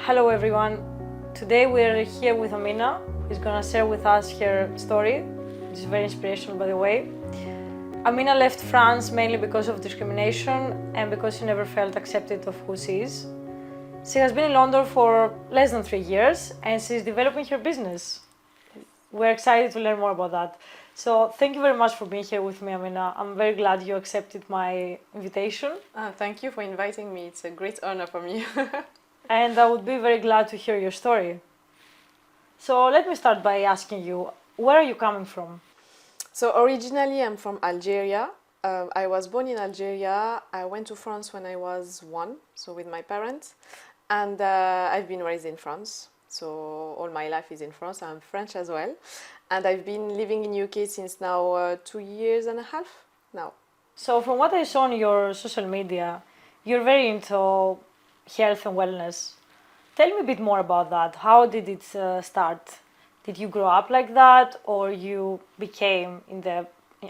Hello everyone. Today we're here with Amina, who's gonna share with us her story, which is very inspirational by the way. Amina left France mainly because of discrimination and because she never felt accepted of who she is. She has been in London for less than 3 years and she's developing her business. We're excited to learn more about that. So thank you very much for being here with me, Amina. I'm very glad you accepted my invitation. Thank you for inviting me. It's a great honor for me. And I would be very glad to hear your story. So let me start by asking you, where are you coming from? So originally I'm from Algeria. I was born in Algeria. I went to France when I was 1, so with my parents. And I've been raised in France. So all my life is in France. I'm French as well. And I've been living in UK since now 2 years and a half now. So from what I saw on your social media, you're very into health and wellness. Tell me a bit more about that. How did it start? Did you grow up like that or you became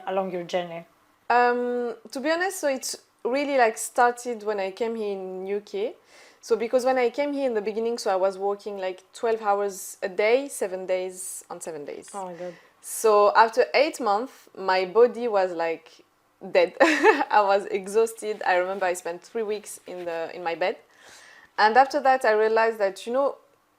along your journey? To be honest, so it's really like started when I came here in UK. So because when I came here in the beginning, so I was working like 12 hours a day, 7 days on 7 days. Oh my god. So after 8 months, my body was like dead. I was exhausted. I remember I spent 3 weeks in my bed. And after that, I realized that,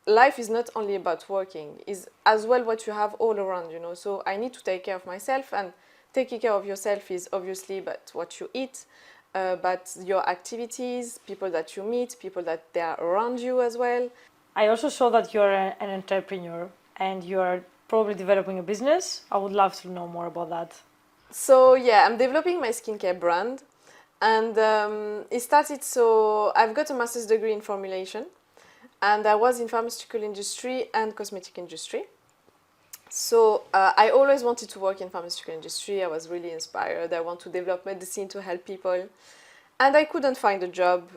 life is not only about working, it's as well what you have all around, So I need to take care of myself, and taking care of yourself is obviously about what you eat, but your activities, people that you meet, people that they are around you as well. I also saw that you're an entrepreneur and you're probably developing a business. I would love to know more about that. So yeah, I'm developing my skincare brand. And it started, so I've got a master's degree in formulation, and I was in pharmaceutical industry and cosmetic industry. So I always wanted to work in pharmaceutical industry. I was really inspired. I want to develop medicine to help people. And I couldn't find a job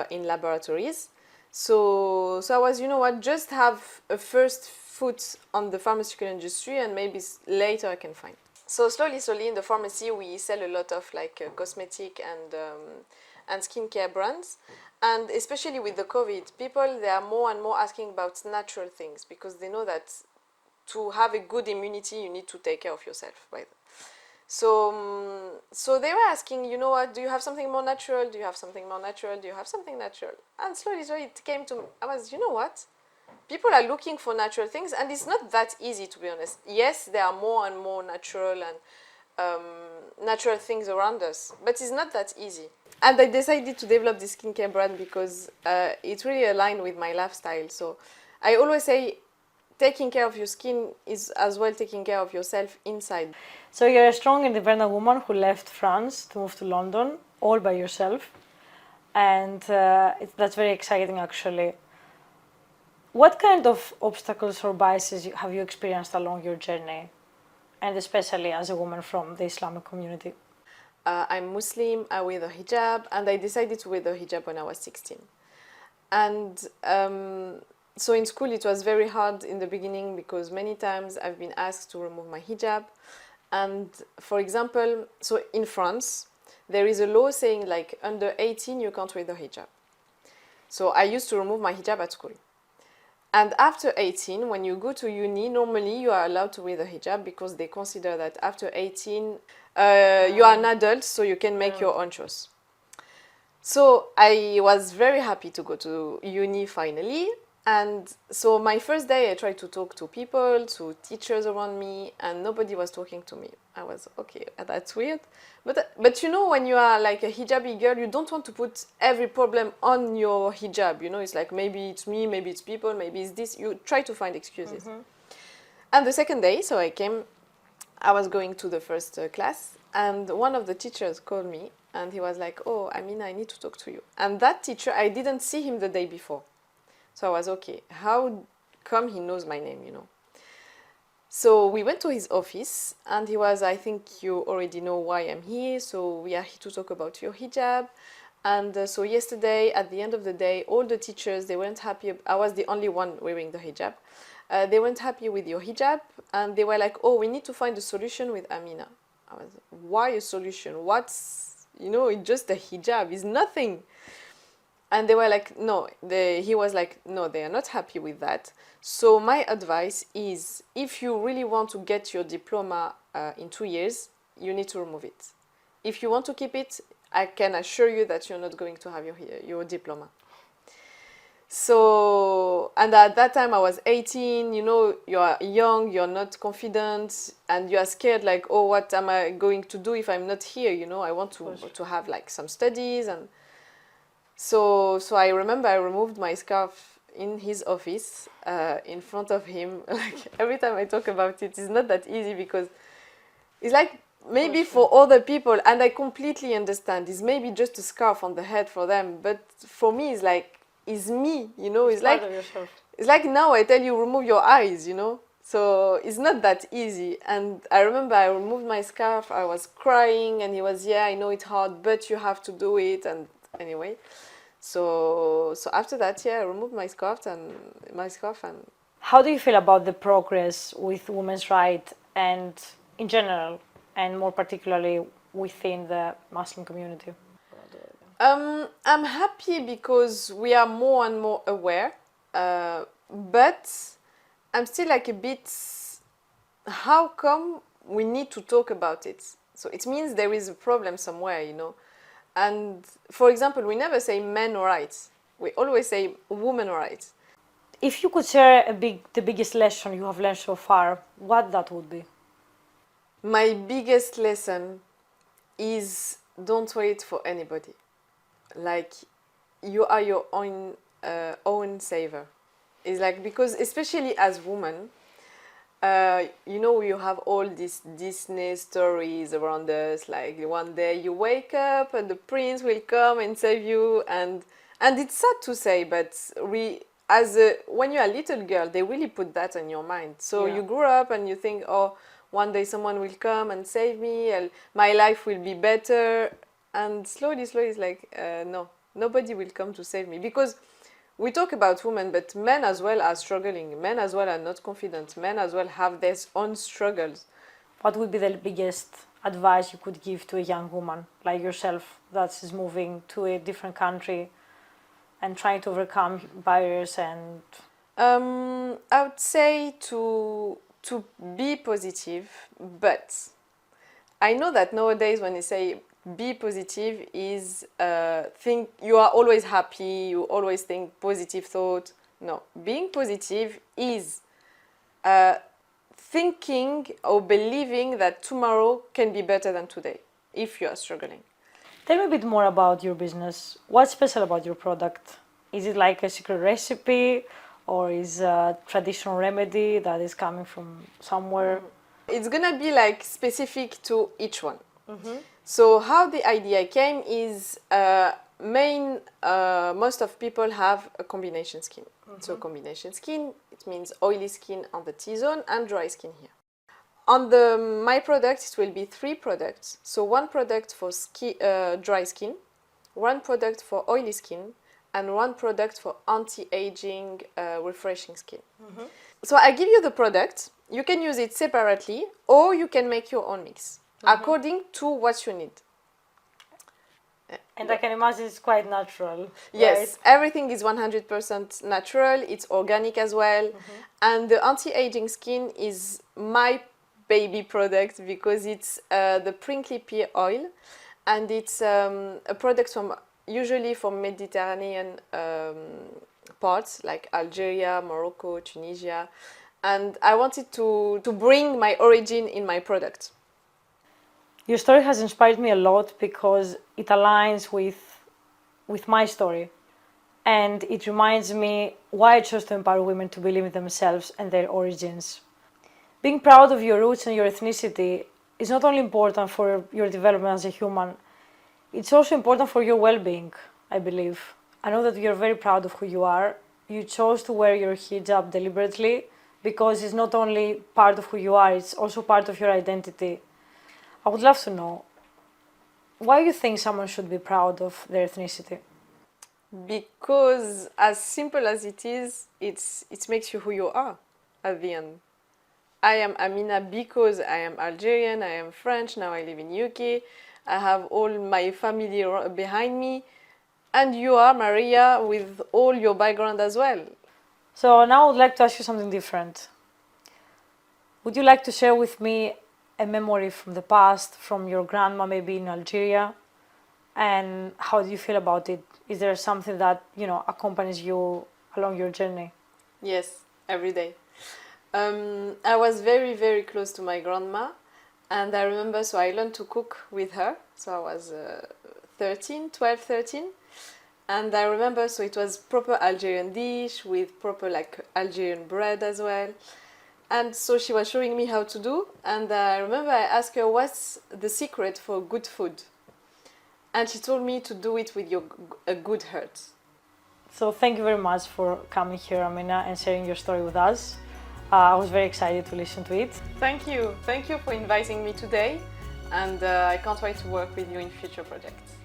in laboratories. So I was, just have a first foot on the pharmaceutical industry, and maybe later I can find. So slowly in the pharmacy we sell a lot of like cosmetic and skincare brands, and especially with the COVID, people they are more and more asking about natural things because they know that to have a good immunity you need to take care of yourself, right? So they were asking, what, do you have something more natural? Do you have something more natural? Do you have something natural? And slowly it came to me. I was, what? People are looking for natural things, and it's not that easy, to be honest. Yes, there are more and more natural and natural things around us, but it's not that easy. And I decided to develop this skincare brand because it really aligned with my lifestyle. So I always say taking care of your skin is as well taking care of yourself inside. So you're a strong, independent woman who left France to move to London all by yourself, and that's very exciting actually. What kind of obstacles or biases have you experienced along your journey, and especially as a woman from the Islamic community? I'm Muslim, I wear the hijab, and I decided to wear the hijab when I was 16. And so in school it was very hard in the beginning because many times I've been asked to remove my hijab. And for example, so in France, there is a law saying like under 18 you can't wear the hijab. So I used to remove my hijab at school. And after 18, when you go to uni, normally you are allowed to wear the hijab because they consider that after 18, you are an adult, so you can make your own choice. So I was very happy to go to uni finally. And so my first day, I tried to talk to people, to teachers around me, and nobody was talking to me. I was, okay, that's weird. But when you are like a hijabi girl, you don't want to put every problem on your hijab. It's like maybe it's me, maybe it's people, maybe it's this. You try to find excuses. Mm-hmm. And the second day, so I was going to the first class, and one of the teachers called me, and he was like, oh, Amina, I need to talk to you. And that teacher, I didn't see him the day before. So I was, okay, how come he knows my name, So we went to his office, and he was, I think you already know why I'm here, so we are here to talk about your hijab. And so yesterday, at the end of the day, all the teachers, they weren't happy. I was the only one wearing the hijab. They weren't happy with your hijab, and they were like, oh, we need to find a solution with Amina. I was, why a solution? It's just a hijab, it's nothing. And they were like, no, he was like, no, they are not happy with that. So my advice is, if you really want to get your diploma in 2 years, you need to remove it. If you want to keep it, I can assure you that you're not going to have your diploma. So, and at that time I was 18, you know, you are young, you're not confident, and you are scared, like, oh, what am I going to do if I'm not here, you know, I want to have like some studies. And so I remember I removed my scarf in his office, in front of him. Like, every time I talk about it, it's not that easy, because it's like, maybe for other people, and I completely understand, it's maybe just a scarf on the head for them, but for me it's like, it's me, you know, it's like, it's like now I tell you remove your eyes, you know, so it's not that easy. And I remember I removed my scarf, I was crying, and he was, yeah, I know it's hard, but you have to do it. And anyway, so after that, yeah, I removed my scarf. And how do you feel about the progress with women's rights and in general, and more particularly within the Muslim community? I'm happy because we are more and more aware, but I'm still like a bit, how come we need to talk about it? So it means there is a problem somewhere, you know. And for example, we never say men rights, we always say women rights. If you could share the biggest lesson you have learned so far, what that would be? My biggest lesson is, don't wait for anybody. Like, you are your own saver. It's like, because especially as women, you know, you have all these Disney stories around us. Like, one day you wake up and the prince will come and save you, and it's sad to say, but when you're a little girl, they really put that in your mind. So you grow up and you think, oh, one day someone will come and save me, and my life will be better. And slowly, it's like, no, nobody will come to save me. Because we talk about women, but men as well are struggling. Men as well are not confident. Men as well have their own struggles. What would be the biggest advice you could give to a young woman like yourself that is moving to a different country and trying to overcome barriers? And I would say to be positive, but I know that nowadays when they say be positive is think you are always happy, you always think positive thought. No, being positive is thinking or believing that tomorrow can be better than today if you are struggling. Tell me a bit more about your business. What's special about your product? Is it like a secret recipe, or is a traditional remedy that is coming from somewhere? It's gonna be like specific to each one. So how the idea came is, most of people have a combination skin. So combination skin, it means oily skin on the T-zone and dry skin here. On my product, it will be 3 products. So 1 product for dry skin, 1 product for oily skin, and 1 product for anti-aging, refreshing skin. So I give you the product. You can use it separately, or you can make your own mix according to what you need. And I can imagine it's quite natural. Yes, right? Everything is 100% natural. It's organic as well. And the anti-aging skin is my baby product, because it's the prickly pear oil, and it's a product usually from Mediterranean parts like Algeria, Morocco, Tunisia, and I wanted to bring my origin in my product. Your story has inspired me a lot because it aligns with my story, and it reminds me why I chose to empower women to believe in themselves and their origins. Being proud of your roots and your ethnicity is not only important for your development as a human, it's also important for your well-being, I believe. I know that you're very proud of who you are. You chose to wear your hijab deliberately because it's not only part of who you are, it's also part of your identity. I would love to know, why you think someone should be proud of their ethnicity? Because as simple as it is, it makes you who you are at the end. I am Amina because I am Algerian, I am French, now I live in UK, I have all my family behind me. And you are Maria with all your background as well. So now I would like to ask you something different. Would you like to share with me a memory from the past, from your grandma maybe in Algeria? And how do you feel about it? Is there something that, accompanies you along your journey? Yes, every day. I was very, very close to my grandma, and I remember, so I learned to cook with her. So I was 12, 13. And I remember, so it was proper Algerian dish with proper like Algerian bread as well. And so she was showing me how to do. And I remember I asked her, what's the secret for good food? And she told me to do it with a good heart. So thank you very much for coming here, Amina, and sharing your story with us. I was very excited to listen to it. Thank you. Thank you for inviting me today. And I can't wait to work with you in future projects.